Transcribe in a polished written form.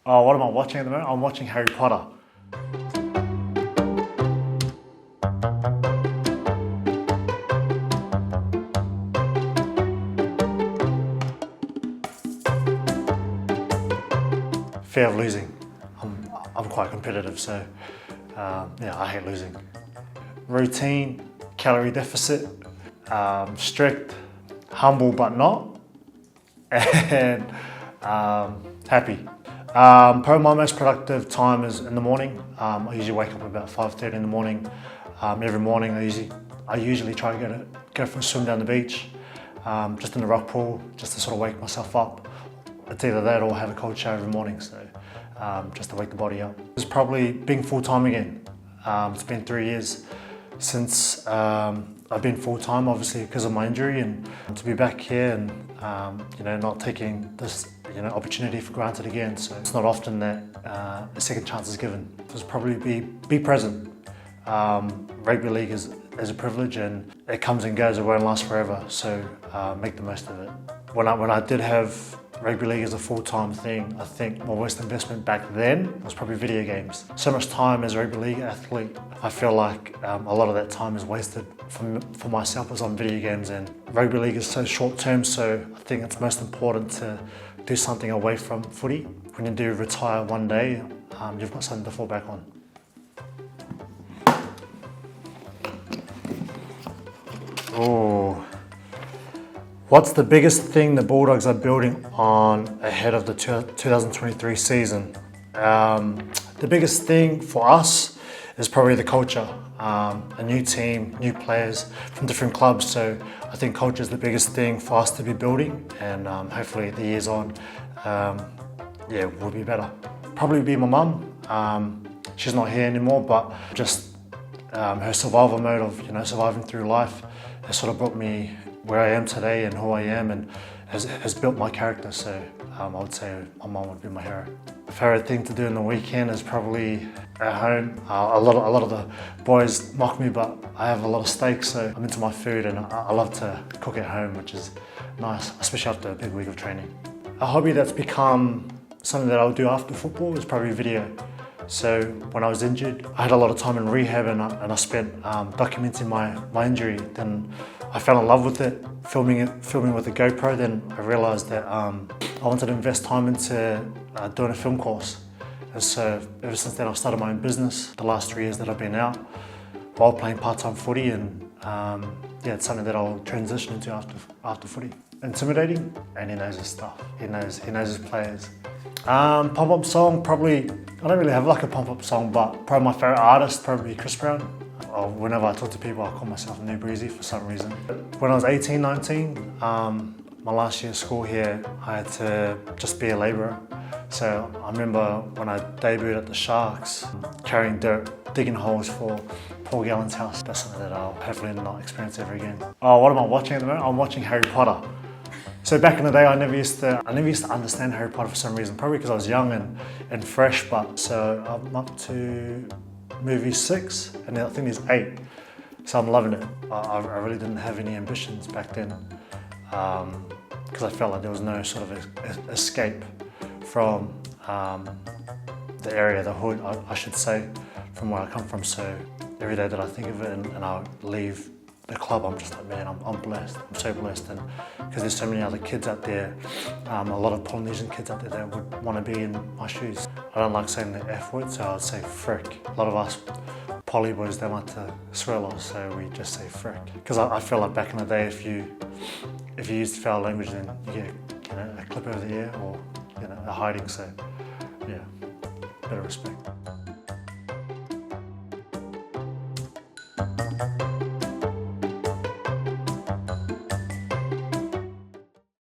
Oh, what am I watching at the moment? I'm watching Harry Potter. Fear of losing. I'm quite competitive, so yeah, I hate losing. Routine, calorie deficit, strict, humble but not, and happy. Probably my most productive time is in the morning. I usually wake up about 5:30 in the morning. Every morning I usually try to go for a swim down the beach, just in the rock pool, just to sort of wake myself up. It's either that or have a cold shower every morning, so just to wake the body up. It's probably being full-time again. It's been 3 years since I've been full-time, obviously because of my injury, and to be back here and not taking this opportunity for granted again. So it's not often that a second chance is given. So it's probably be present. Rugby league is a privilege and it comes and goes, it won't last forever, so make the most of it. When I did have rugby league as a full-time thing, I think my worst investment back then was probably video games. So much time as a rugby league athlete, I feel like a lot of that time is wasted for myself was on video games, and rugby league is so short-term, so I think it's most important to do something away from footy. When you do retire one day, you've got something to fall back on. Oh, what's the biggest thing the Bulldogs are building on ahead of the 2023 season? The biggest thing for us is probably the culture. A new team, new players from different clubs, so I think culture is the biggest thing for us to be building, and hopefully the years on, we'll be better. Probably be my mum. She's not here anymore, but just her survival mode of surviving through life has sort of brought me where I am today and who I am, and has built my character. So I would say my mum would be my hero. My favourite thing to do in the weekend is probably at home. A lot of the boys mock me, but I have a lot of steaks, so I'm into my food, and I love to cook at home, which is nice, especially after a big week of training. A hobby that's become something that I'll do after football is probably video. So when I was injured, I had a lot of time in rehab, and I spent documenting my injury. Then I fell in love with it, filming with a GoPro. Then I realised that I wanted to invest time into doing a film course. And so ever since then I've started my own business the last 3 years that I've been out while playing part-time footy, and it's something that I'll transition into after footy. Intimidating, and he knows his stuff. He knows his players. Pump-up song, probably, I don't really have like a pump-up song, but probably my favourite artist, probably Chris Brown. Whenever I talk to people, I call myself New Breezy for some reason. When I was 18, 19, my last year of school here, I had to just be a labourer. So I remember when I debuted at the Sharks, carrying dirt, digging holes for Paul Gallen's house. That's something that I'll hopefully not experience ever again. Oh, what am I watching at the moment? I'm watching Harry Potter. So back in the day, I never used to understand Harry Potter for some reason, probably because I was young and fresh, but so I'm up to movie 6, and I think there's 8. So I'm loving it. I really didn't have any ambitions back then, because I felt like there was no sort of escape from the area, the hood, I should say, from where I come from. So every day that I think of it and I leave the club, I'm just like, man, I'm blessed. I'm so blessed, and because there's so many other kids out there, a lot of Polynesian kids out there that would want to be in my shoes. I don't like saying the F word, so I would say frick. A lot of us poly boys, they like to swear a lot, so we just say frick. Because I feel like back in the day, if you used foul language, then you get a clip over the ear or a hiding. So yeah, better respect.